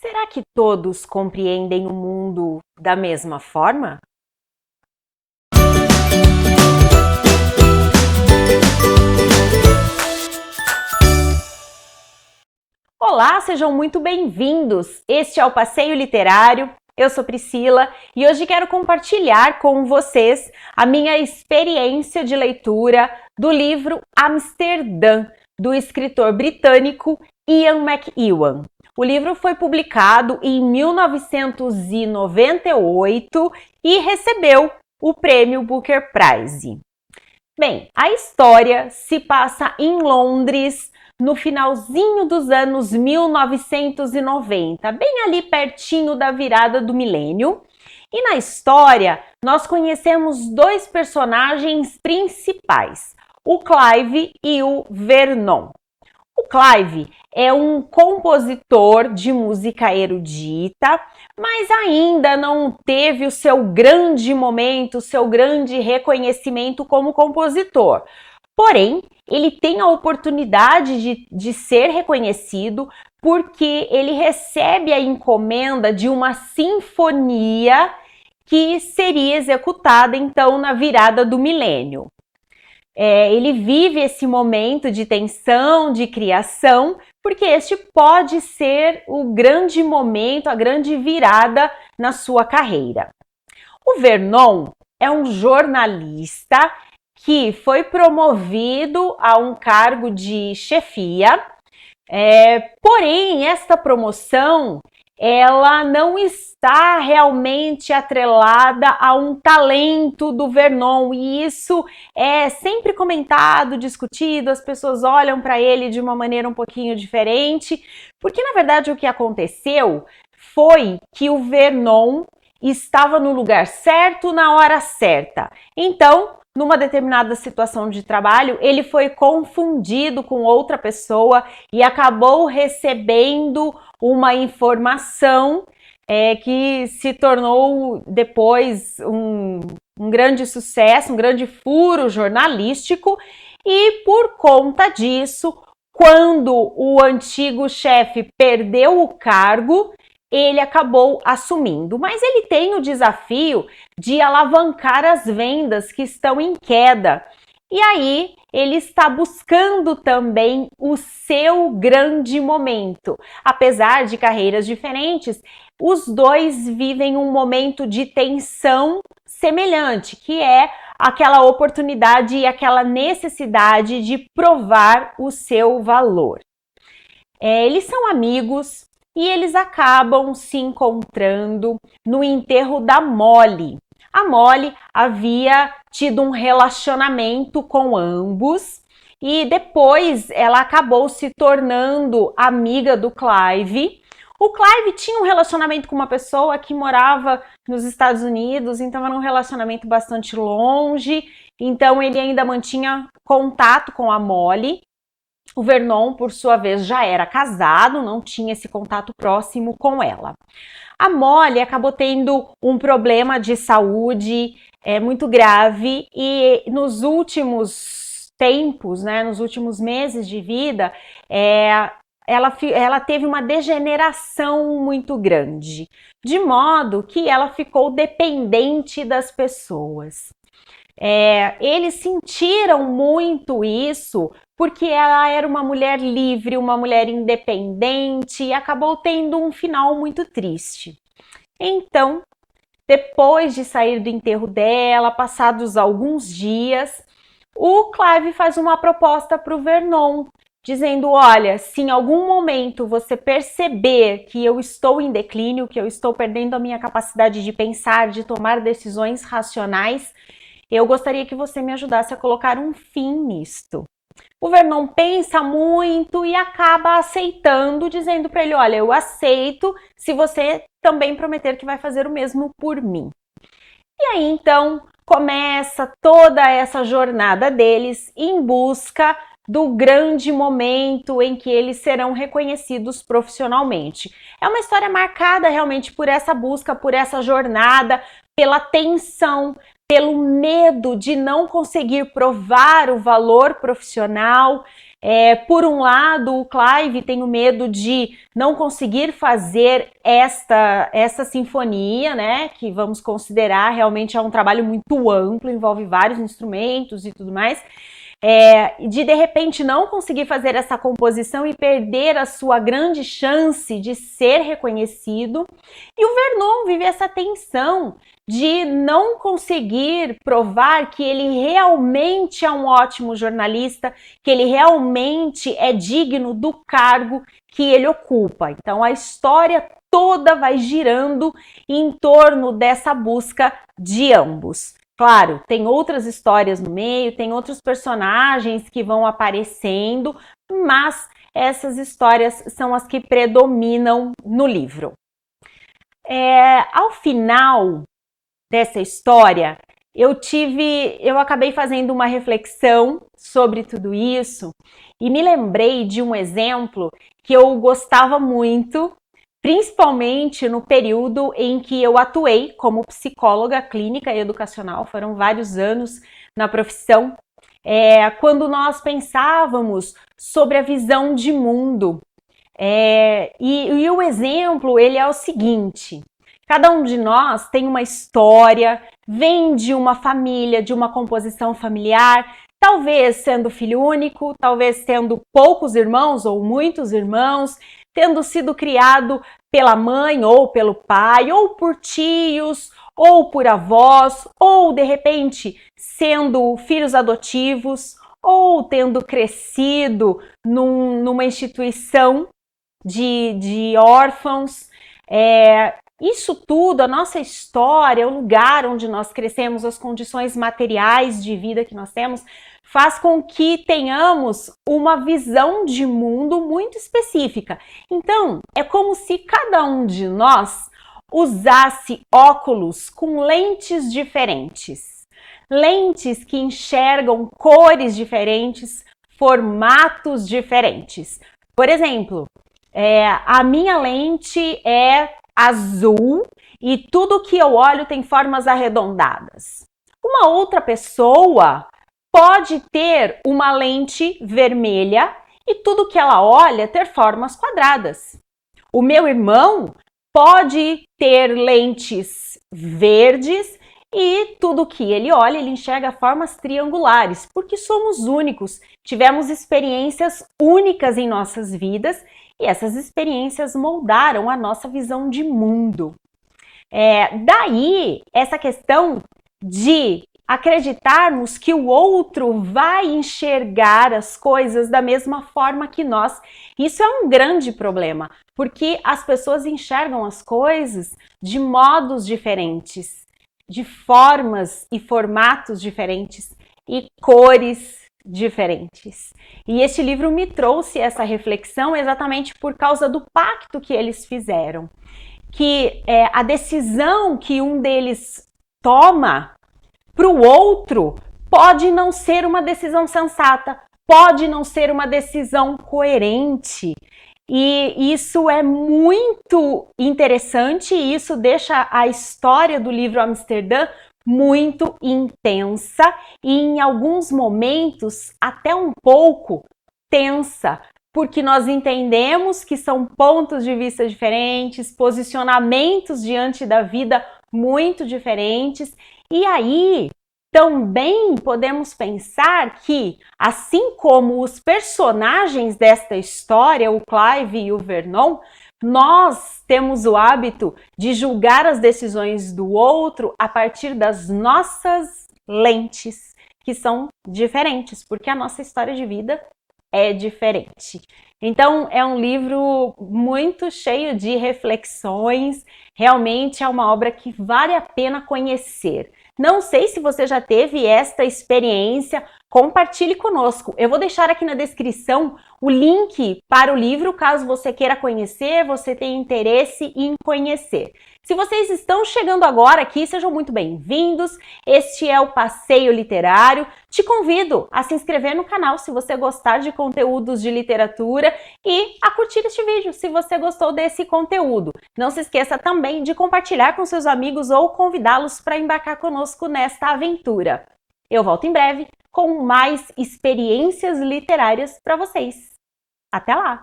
Será que todos compreendem o mundo da mesma forma? Olá, sejam muito bem-vindos! Este é o Passeio Literário. Eu sou Priscila e hoje quero compartilhar com vocês a minha experiência de leitura do livro Amsterdã, do escritor britânico Ian McEwan. O livro foi publicado em 1998 e recebeu o prêmio Booker Prize. Bem, a história se passa em Londres no finalzinho dos anos 1990, bem ali pertinho da virada do milênio. E na história, nós conhecemos dois personagens principais, o Clive e o Vernon. O Clive é um compositor de música erudita, mas ainda não teve o seu grande momento, o seu grande reconhecimento como compositor. Porém, ele tem a oportunidade de ser reconhecido porque ele recebe a encomenda de uma sinfonia que seria executada então na virada do milênio. Ele vive esse momento de tensão, de criação, porque este pode ser o grande momento, a grande virada na sua carreira. O Vernon é um jornalista que foi promovido a um cargo de chefia, porém esta promoção ela não está realmente atrelada a um talento do Vernon, e isso é sempre comentado, discutido, as pessoas olham para ele de uma maneira um pouquinho diferente, porque na verdade o que aconteceu foi que o Vernon estava no lugar certo na hora certa. Então, numa determinada situação de trabalho, ele foi confundido com outra pessoa e acabou recebendo uma informação que se tornou depois um grande sucesso, um grande furo jornalístico, e por conta disso, quando o antigo chefe perdeu o cargo, ele acabou assumindo, mas ele tem o desafio de alavancar as vendas que estão em queda. E aí ele está buscando também o seu grande momento. Apesar de carreiras diferentes, os dois vivem um momento de tensão semelhante, que é aquela oportunidade e aquela necessidade de provar o seu valor. Eles são amigos e eles acabam se encontrando no enterro da Molly. A Molly havia tido um relacionamento com ambos e depois ela acabou se tornando amiga do Clive. O Clive tinha um relacionamento com uma pessoa que morava nos Estados Unidos, então era um relacionamento bastante longe, então ele ainda mantinha contato com a Molly. O Vernon, por sua vez, já era casado, não tinha esse contato próximo com ela. A Molly acabou tendo um problema de saúde muito grave e nos últimos tempos, nos últimos meses de vida, ela teve uma degeneração muito grande, de modo que ela ficou dependente das pessoas. Eles sentiram muito isso porque ela era uma mulher livre, uma mulher independente e acabou tendo um final muito triste. Então, depois de sair do enterro dela, passados alguns dias, o Clive faz uma proposta para o Vernon, dizendo: olha, se em algum momento você perceber que eu estou em declínio, que eu estou perdendo a minha capacidade de pensar, de tomar decisões racionais, eu gostaria que você me ajudasse a colocar um fim nisto. O Vernon pensa muito e acaba aceitando, dizendo para ele: olha, eu aceito se você também prometer que vai fazer o mesmo por mim. E aí então começa toda essa jornada deles em busca do grande momento em que eles serão reconhecidos profissionalmente. É uma história marcada realmente por essa busca, por essa jornada, pela tensão, pelo medo de não conseguir provar o valor profissional. Por um lado, o Clive tem o medo de não conseguir fazer essa sinfonia, né, que vamos considerar realmente é um trabalho muito amplo, envolve vários instrumentos e tudo mais, de repente não conseguir fazer essa composição e perder a sua grande chance de ser reconhecido. E o Vernon vive essa tensão de não conseguir provar que ele realmente é um ótimo jornalista, que ele realmente é digno do cargo que ele ocupa. Então a história toda vai girando em torno dessa busca de ambos. Claro, tem outras histórias no meio, tem outros personagens que vão aparecendo, mas essas histórias são as que predominam no livro. Ao final dessa história, eu acabei fazendo uma reflexão sobre tudo isso e me lembrei de um exemplo que eu gostava muito, principalmente no período em que eu atuei como psicóloga clínica e educacional, foram vários anos na profissão, quando nós pensávamos sobre a visão de mundo. E o exemplo, ele é o seguinte: cada um de nós tem uma história, vem de uma família, de uma composição familiar, talvez sendo filho único, talvez tendo poucos irmãos ou muitos irmãos, tendo sido criado pela mãe ou pelo pai, ou por tios, ou por avós, ou de repente sendo filhos adotivos, ou tendo crescido numa instituição de órfãos. Isso tudo, a nossa história, o lugar onde nós crescemos, as condições materiais de vida que nós temos, faz com que tenhamos uma visão de mundo muito específica. Então, é como se cada um de nós usasse óculos com lentes diferentes. Lentes que enxergam cores diferentes, formatos diferentes. Por exemplo, a minha lente é azul e tudo que eu olho tem formas arredondadas. Uma outra pessoa pode ter uma lente vermelha e tudo que ela olha ter formas quadradas. O meu irmão pode ter lentes verdes e tudo que ele olha, ele enxerga formas triangulares, porque somos únicos, tivemos experiências únicas em nossas vidas e essas experiências moldaram a nossa visão de mundo. Daí, essa questão de acreditarmos que o outro vai enxergar as coisas da mesma forma que nós. Isso é um grande problema, porque as pessoas enxergam as coisas de modos diferentes, de formas e formatos diferentes e cores diferentes. E este livro me trouxe essa reflexão exatamente por causa do pacto que eles fizeram, que a decisão que um deles toma para o outro pode não ser uma decisão sensata, pode não ser uma decisão coerente. E isso é muito interessante e isso deixa a história do livro Amsterdã muito intensa e em alguns momentos até um pouco tensa, porque nós entendemos que são pontos de vista diferentes, posicionamentos diante da vida muito diferentes, e aí também podemos pensar que, assim como os personagens desta história, o Clive e o Vernon, nós temos o hábito de julgar as decisões do outro a partir das nossas lentes, que são diferentes, porque a nossa história de vida é diferente. Então, é um livro muito cheio de reflexões, realmente é uma obra que vale a pena conhecer. Não sei se você já teve esta experiência, compartilhe conosco. Eu vou deixar aqui na descrição o link para o livro, caso você queira conhecer, você tenha interesse em conhecer. Se vocês estão chegando agora aqui, sejam muito bem-vindos. Este é o Passeio Literário. Te convido a se inscrever no canal se você gostar de conteúdos de literatura e a curtir este vídeo se você gostou desse conteúdo. Não se esqueça também de compartilhar com seus amigos ou convidá-los para embarcar conosco nesta aventura. Eu volto em breve. com mais experiências literárias para vocês. Até lá!